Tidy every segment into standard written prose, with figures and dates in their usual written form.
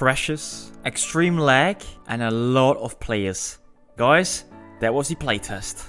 crashes, extreme lag, and a lot of players. Guys, that was the playtest.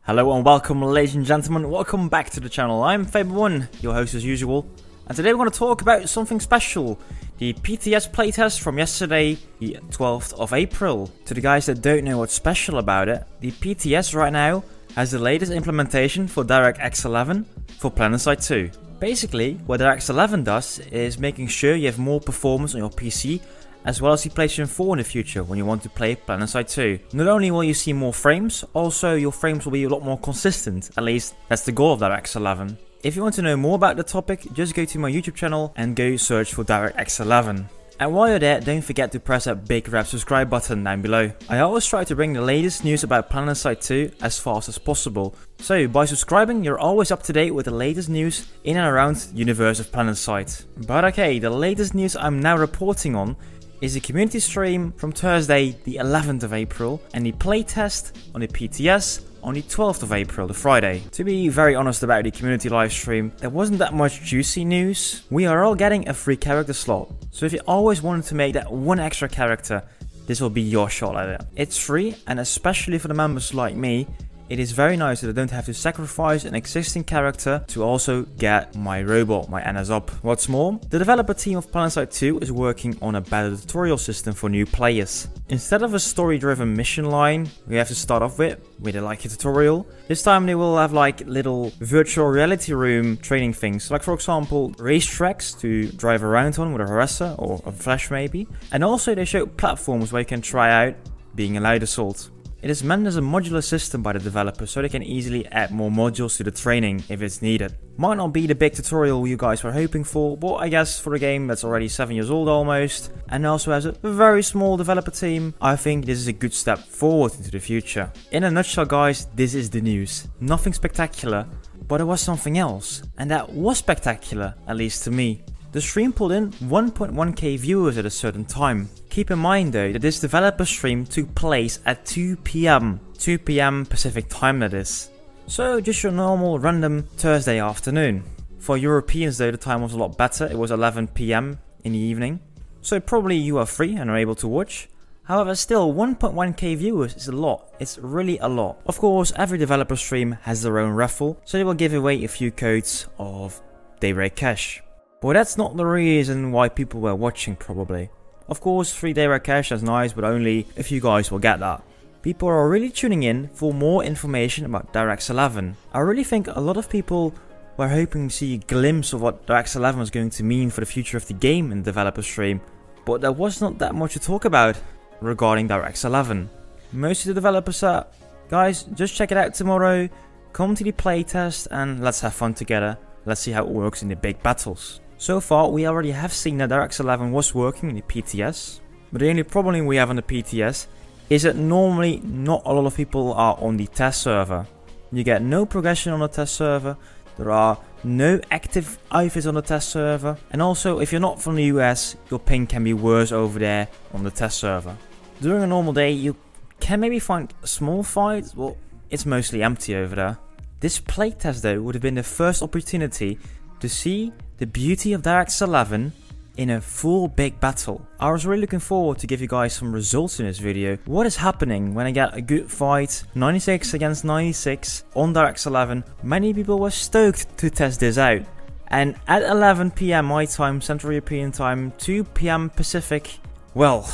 Hello and welcome, ladies and gentlemen, welcome back to the channel. I'm Faber1, your host as usual, and today we're going to talk about something special. The PTS playtest from yesterday, the 12th of April. To the guys that don't know what's special about it, the PTS right now has the latest implementation for DX11 for Planetside 2. Basically, what DX11 does is making sure you have more performance on your PC as well as the PlayStation 4 in the future when you want to play Planetside 2. Not only will you see more frames, also your frames will be a lot more consistent, at least that's the goal of DX11. If you want to know more about the topic, just go to my YouTube channel and go search for DX11. And while you're there, don't forget to press that big red subscribe button down below. I always try to bring the latest news about Planetside 2 as fast as possible. So by subscribing, you're always up to date with the latest news in and around the universe of Planetside. But okay, the latest news I'm now reporting on is the community stream from Thursday the 11th of April and the playtest on the PTS on the 12th of April, the Friday. To be very honest about the community livestream, there wasn't that much juicy news. We are all getting a free character slot, so if you always wanted to make that one extra character, this will be your shot at it. It's free, and especially for the members like me, it is very nice that I don't have to sacrifice an existing character to also get my robot, my NS up. What's more, the developer team of Planetside 2 is working on a better tutorial system for new players. Instead of a story-driven mission line we have to start off with like a tutorial, this time they will have like little virtual reality room training things, like for example racetracks to drive around on with a harasser or a flash maybe, and also they show platforms where you can try out being a light assault. It is meant as a modular system by the developer, so they can easily add more modules to the training if it's needed. Might not be the big tutorial you guys were hoping for, but I guess for a game that's already 7 years old almost, and also has a very small developer team, I think this is a good step forward into the future. In a nutshell guys, this is the news. Nothing spectacular, but it was something else, and that was spectacular, at least to me. The stream pulled in 1.1k viewers at a certain time. Keep in mind though that this developer stream took place at 2 PM. 2 PM Pacific time that is. So just your normal random Thursday afternoon. For Europeans though the time was a lot better, it was 11 PM in the evening. So probably you are free and are able to watch. However, still 1.1k viewers is a lot, it's really a lot. Of course every developer stream has their own raffle, so they will give away a few codes of day rate cash. But that's not the reason why people were watching probably. Of course 3 day rate cash is nice, but only if you guys will get that. People are really tuning in for more information about DX11. I really think a lot of people were hoping to see a glimpse of what DX11 was going to mean for the future of the game in the developer stream, but there was not that much to talk about regarding DX11. Most of the developers said, guys, just check it out tomorrow, come to the playtest and let's have fun together. Let's see how it works in the big battles. So far, we already have seen that DX11 was working in the PTS, but the only problem we have on the PTS is that normally not a lot of people are on the test server. You get no progression on the test server, there are no active IVs on the test server, and also if you're not from the US, your ping can be worse over there on the test server. During a normal day, you can maybe find small fights, but it's mostly empty over there. This playtest though would have been the first opportunity to see the beauty of DX11 in a full big battle. I was really looking forward to give you guys some results in this video. What is happening when I get a good fight, 96 against 96 on DX11? Many people were stoked to test this out. And at 11 PM my time, Central European time, 2 PM Pacific, well,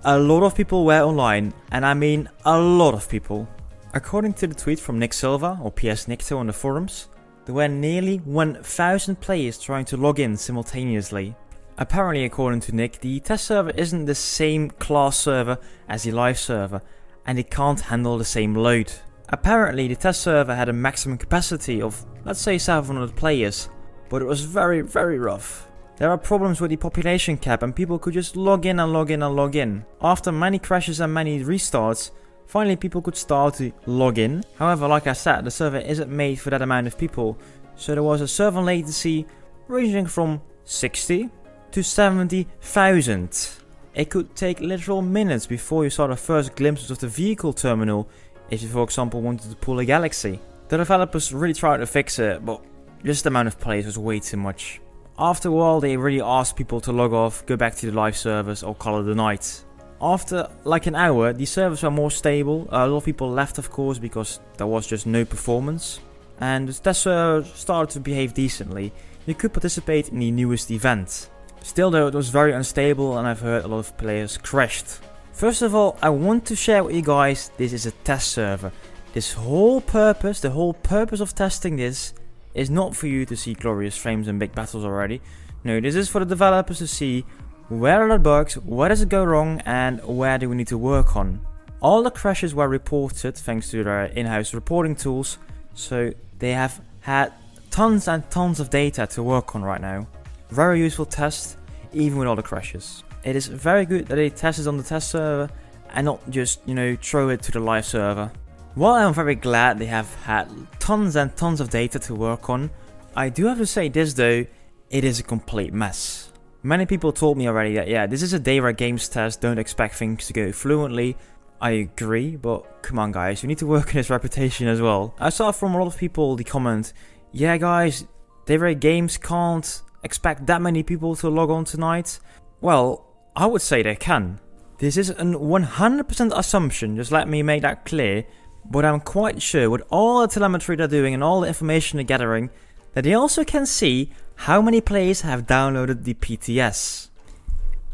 a lot of people were online, and I mean a lot of people. According to the tweet from Nick Silva, or PS Nicto on the forums, there were nearly 1,000 players trying to log in simultaneously. Apparently, according to Nick, the test server isn't the same class server as the live server, and it can't handle the same load. Apparently, the test server had a maximum capacity of, let's say 700 players, but it was very rough. There are problems with the population cap and people could just log in and log in and log in. After many crashes and many restarts, finally people could start to log in. However, like I said, the server isn't made for that amount of people, so there was a server latency ranging from 60 to 70,000. It could take literal minutes before you saw the first glimpses of the vehicle terminal if you for example wanted to pull a Galaxy. The developers really tried to fix it, but just the amount of players was way too much. After a while they really asked people to log off, go back to the live servers or call it a night. After like an hour, the servers were more stable. A lot of people left, of course, because there was just no performance. And the test server started to behave decently. You could participate in the newest event. Still though, it was very unstable and I've heard a lot of players crashed. First of all, I want to share with you guys, this is a test server. The whole purpose of testing this is not for you to see glorious frames and big battles already. No, this is for the developers to see where are the bugs, where does it go wrong, and where do we need to work on. All the crashes were reported thanks to their in-house reporting tools, so they have had tons and tons of data to work on right now. Very useful test, even with all the crashes. It is very good that they test it on the test server and not just, throw it to the live server. While I'm very glad they have had tons and tons of data to work on, I do have to say this though, it is a complete mess. Many people told me already that yeah, this is a Dayra Games test, don't expect things to go fluently. I agree, but come on guys, we need to work on his reputation as well. I saw from a lot of people the comment, yeah guys, Dayra Games can't expect that many people to log on tonight. Well, I would say they can. This is a 100% assumption, just let me make that clear. But I'm quite sure with all the telemetry they're doing and all the information they're gathering, that they also can see how many players have downloaded the PTS.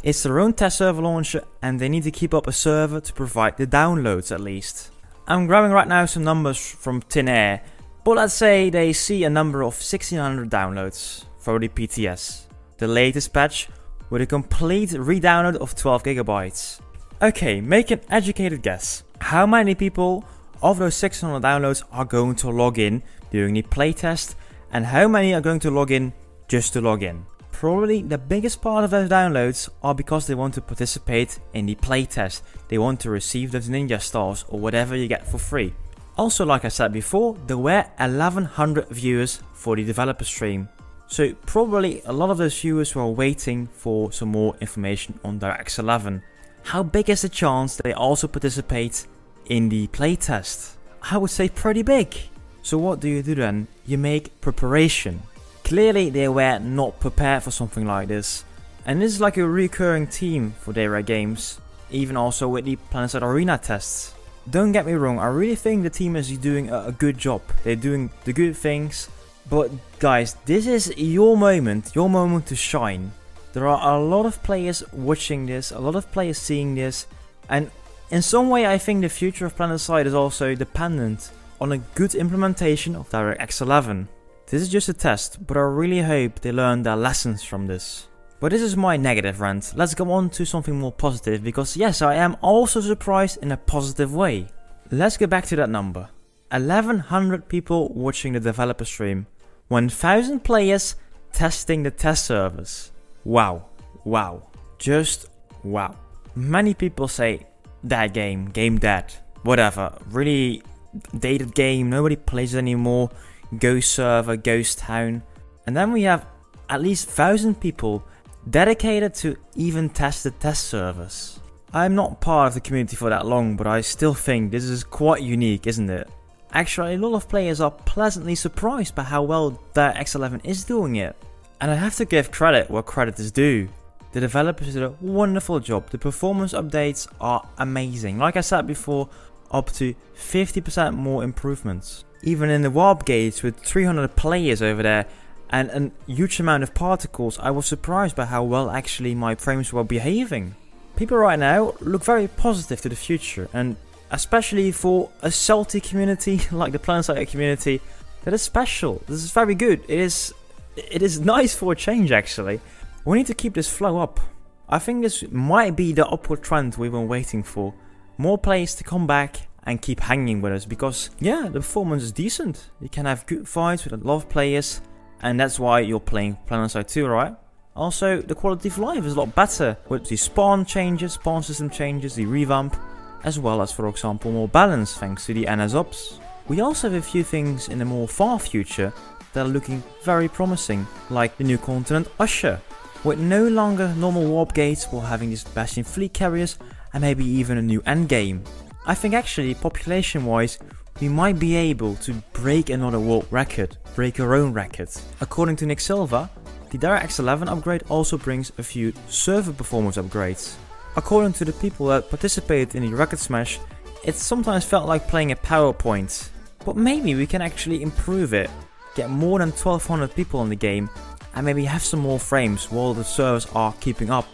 It's their own test server launcher and they need to keep up a server to provide the downloads at least. I'm grabbing right now some numbers from thin air, but let's say they see a number of 1600 downloads for the PTS. The latest patch with a complete re-download of 12 gigabytes. Okay, make an educated guess. How many people of those 600 downloads are going to log in during the playtest, and how many are going to log in just to log in? Probably the biggest part of those downloads are because they want to participate in the playtest. They want to receive those ninja stars or whatever you get for free. Also, like I said before, there were 1100 viewers for the developer stream. So probably a lot of those viewers were waiting for some more information on DX11. How big is the chance that they also participate in the playtest? I would say pretty big. So what do you do then? You make preparation. Clearly they were not prepared for something like this. And this is like a recurring theme for Dayra Games, even also with the Planetside Arena tests. Don't get me wrong, I really think the team is doing a good job. They're doing the good things. But guys, this is your moment to shine. There are a lot of players watching this, a lot of players seeing this, and in some way I think the future of Planetside is also dependent on a good implementation of DX11. This is just a test, but I really hope they learn their lessons from this. But this is my negative rant. Let's go on to something more positive, because yes, I am also surprised in a positive way. Let's go back to that number. 1100 people watching the developer stream. 1000 players testing the test servers. Wow. Wow. Just wow. Many people say, that game dead. Whatever. Really dated game, nobody plays it anymore. Ghost server, ghost town. And then we have at least 1000 people dedicated to even test the test servers. I'm not part of the community for that long, but I still think this is quite unique, isn't it? Actually, a lot of players are pleasantly surprised by how well DX11 is doing it. And I have to give credit where credit is due. The developers did a wonderful job. The performance updates are amazing. Like I said before, up to 50% more improvements. Even in the warp gates with 300 players over there and a huge amount of particles, I was surprised by how well actually my frames were behaving. People right now look very positive to the future, and especially for a salty community like the Planetside community, that is special. This is very good. It is nice for a change actually. We need to keep this flow up. I think this might be the upward trend we've been waiting for. More players to come back and keep hanging with us, because yeah, the performance is decent. You can have good fights with a lot of players, and that's why you're playing Planetside 2, right? Also, the quality of life is a lot better with the spawn changes, spawn system changes, the revamp, as well as, for example, more balance thanks to the NS Ops. We also have a few things in the more far future that are looking very promising, like the new continent Usher, with no longer normal warp gates while having these Bastion fleet carriers and maybe even a new endgame. I think actually, population wise, we might be able to break another world record, break our own records. According to Nick Silva, the DX11 upgrade also brings a few server performance upgrades. According to the people that participated in the record smash, it sometimes felt like playing a PowerPoint. But maybe we can actually improve it, get more than 1200 people in the game, and maybe have some more frames while the servers are keeping up.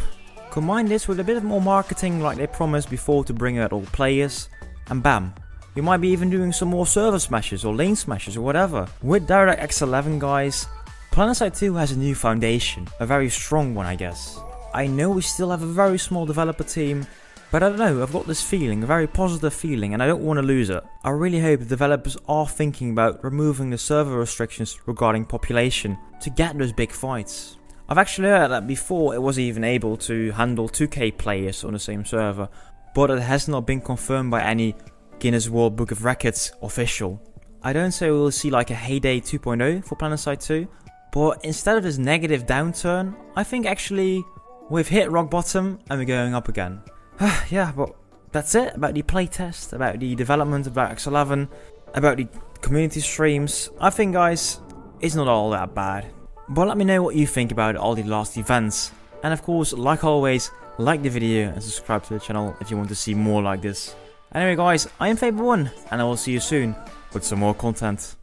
Combine this with a bit of more marketing like they promised before to bring out all players, and bam, we might be even doing some more server smashes or lane smashes or whatever. With DX11 guys, Planetside 2 has a new foundation, a very strong one I guess. I know we still have a very small developer team, but I don't know, I've got this feeling, a very positive feeling, and I don't want to lose it. I really hope the developers are thinking about removing the server restrictions regarding population to get those big fights. I've actually heard that before it was even able to handle 2k players on the same server, but it has not been confirmed by any Guinness World Book of Records official. I don't say we'll see like a heyday 2.0 for Planetside 2, but instead of this negative downturn, I think actually we've hit rock bottom and we're going up again. Yeah, but that's it about the playtest, about the development of DX11, about the community streams. I think guys, it's not all that bad. But let me know what you think about all the last events. And of course, like always, like the video and subscribe to the channel if you want to see more like this. Anyway guys, I am Faber1 and I will see you soon with some more content.